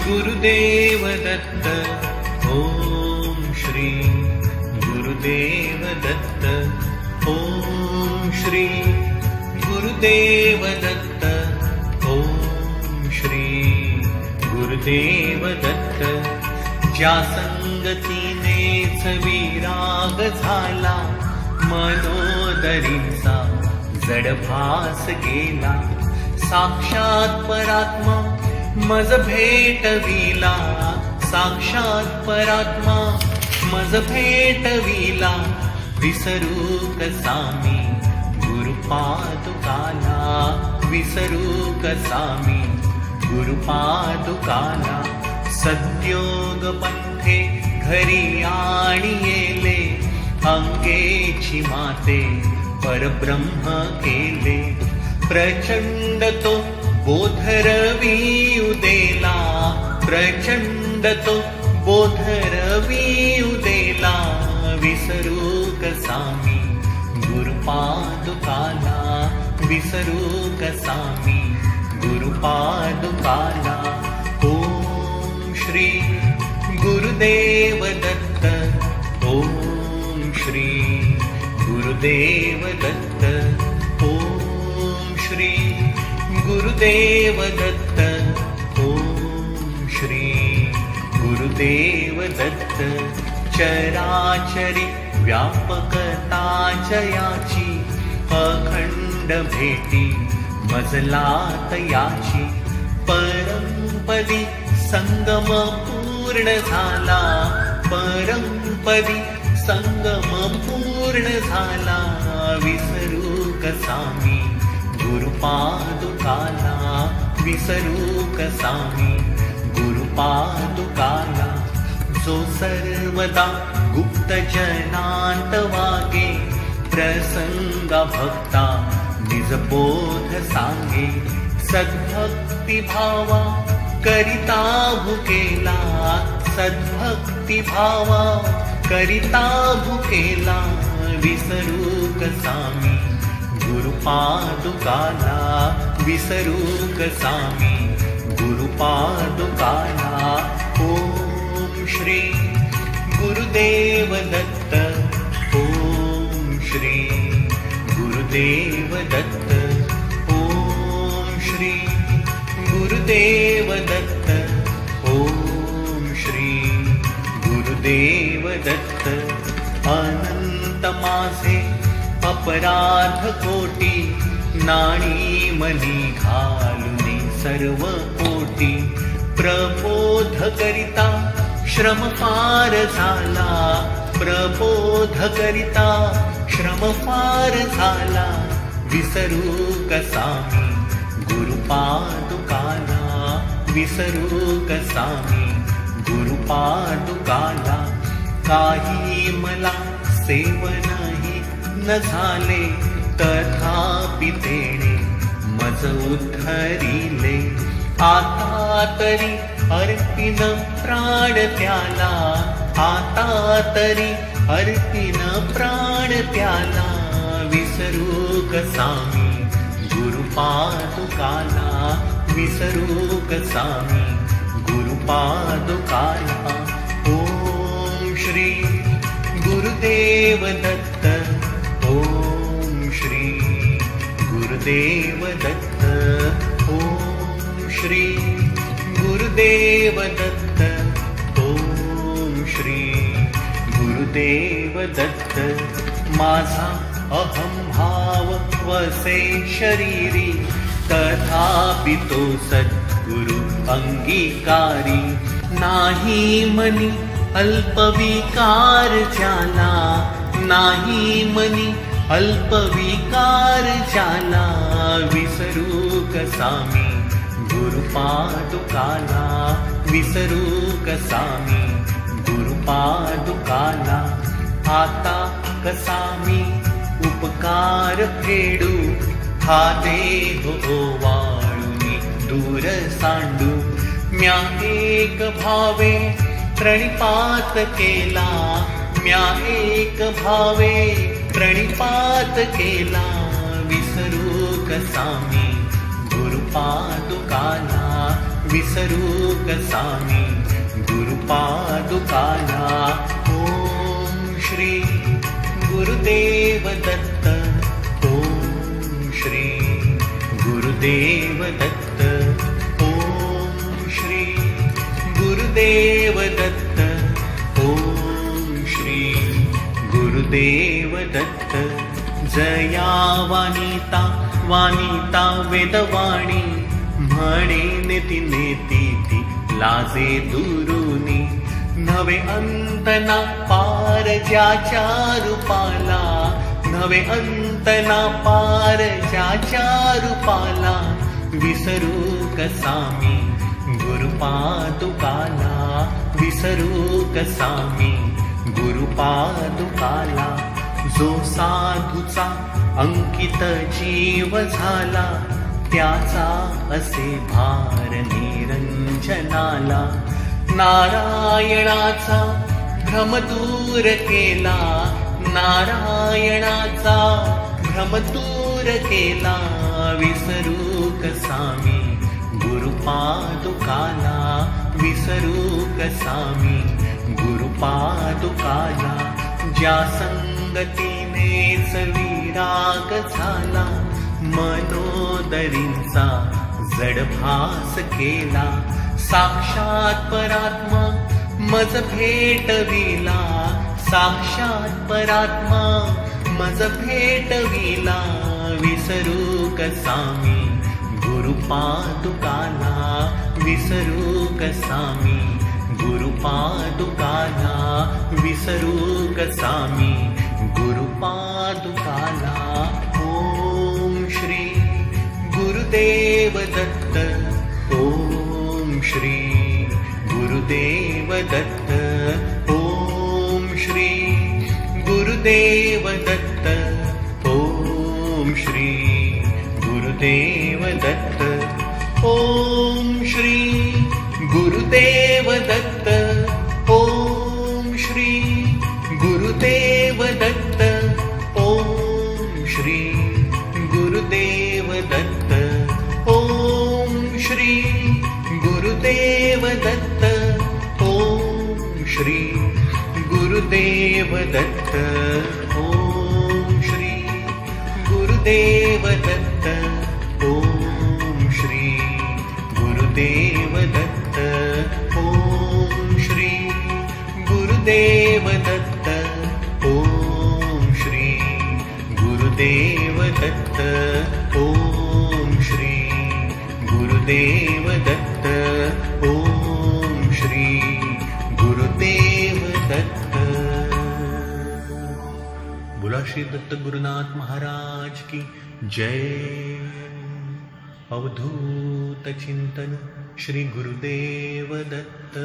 गुरुदेव दत्त ओम श्री गुरुदेव दत्त ओम श्री गुरुदेव दत्त ओम श्री गुरुदेव दत्त। ज्या संगतीनेच विराग झाला मनोदरींचा जडभास गेला। साक्षात परात्मा मज भेटविला, साक्षात परात्मा मज भेटविला। विसरू कसा मी गुरुपादुकाला, विसरू कसा मी गुरुपादुकाला। सद्योग पंथे घरी आणि येले, अंगेची माते परब्रह्म केले। प्रचंड तो बोधरवी उदेला, प्रचंड तो बोधरवी उदेला। विसरू कसा मी गुरुपादुकाला, विसरू कसा मी गुरुपादुकाला। ओम श्री गुरुदेव दत्त ओम श्री गुरुदेव दत्त ओम श्री गुरुदेव दत्त ओम श्री गुरुदेव दत्त। चराचरी व्यापकता जयाची, अखंड भेटी मजलात याची। परमपदी संगम पूर्ण झाला, परमपदी संगम पूर्ण झाला। विसरू कसा मी गुरुपादुकाला, विसरू कसा मी गुरुपादुकाला। जो सर्वदा गुप्त जनांत वागे, प्रसंगा भक्ता निजबोध सांगे। सद्भक्ती भावा करिता भुकेला, सद्भक्ती भावा करिता भुकेला। विसरू कसा मी गुरुपादुकाला, विसरू कसा मी गुरुपादुकाला। ओम श्री गुरुदेव दत्त ओम श्री गुरुदेव दत्त ओम श्री गुरुदेव दत्त ओम श्री गुरुदेव दत्त। अनंत माझे अपराध कोटी, नाणी मनी घालुनी सर्व कोटी। प्रबोध करिता श्रम फार झाला, प्रबोध करिता श्रम फार झाला। विसरू कसा मी गुरुपादुकाला, विसरू कसा मी गुरुपादुकाला। काही मला सेवनही न झाले, तथापि तेणे मज उद्धरिले। आता तरी अर्पिन प्राण त्याला, आता तरी अर्पिन प्राण त्याला। विसरू कसा मी गुरुपादुकाला, विसरू कसा मी गुरुपादुकाला। ओम श्री गुरुदेव दत्त ओम श्री गुरुदेव दत्त ओम श्री गुरुदेव दत्त ओम श्री गुरुदेव दत्त। माझा अहम भाव वसे शरीरी, तथापि तो सद्गुरु अंगीकारी। नाही मनी अल्पविकार ज्याला, नाही मनी अल्पविकार ज्याला। विसरू कसा मी गुरुपादुकाला, विसरू कसा मी गुरुपादुकाला। आता कसा मी उपकार फेडू, हा देह ओवाळुनी दूर सांडू। म्या एक भावे प्रणिपात केला, म्या एक भावे प्रणिपात केला। विसरू कसा मी गुरुपादुकाला, विसरू कसा मी गुरुपादुकाला. ओम श्री गुरुदेव दत्त. ओम श्री गुरुदेव दत्त. ओम श्री गुरुदेव दत्त. ओम श्री गुरुदेव दत्त. जया वानिता वानिता वेदवाणी म्हणे नेती नेती ती लाजे दुरुनी. नवे अंतना पार ज्याच्या रूपाला. नवे अंतना पार ज्याच्या रूपाला. विसरू कसा मी गुरुपादुकाला. विसरू कसा मी गुरुपादुकाला. जो साधूचा अंकित जीव झाला त्याचा असे भार निरंजनाला. नारायणाचा भ्रम दूर केला. नारायणाचा भ्रम दूर केला. विसरू कसा मी गुरुपादुकाला. विसरू कसा मी गुरुपादुकाला. ज्या संगतीनेच विराग झाला मनोदरींचा जडभास केला. साक्षात परात्मा मज भेटविला. साक्षात परात्मा मज भेटविला. विसरू कसा मी गुरुपादुकाला. विसरू कसा मी गुरुपादुकाला. विसरू कसा मी गुरुपादुकाला. ओम श्री गुरुदेव दत्त. ओम श्री गुरुदेव दत्त. ओम श्री गुरुदेव दत्त. ओम श्री गुरुदेव दत्त. ओम श्री गुरुदेव दत्त. ओम श्री गुरुदेव दत्त. ओम श्री गुरुदेव दत्त. ओम श्री गुरुदेव दत्त. ओम श्री गुरुदेव दत्त. ओम श्री गुरुदेव दत्त. ओम श्री गुरुदेव दत्त. ओम श्री गुरुदेव दत्त. ओम श्री गुरुदेव दत्त. ओम श्री गुरुदेव दत्त. ओम श्री गुरुदेव दत्त. बोला श्री दत्त गुरुनाथ महाराज की जय. अवधूत चिंतन श्री गुरुदेव दत्त.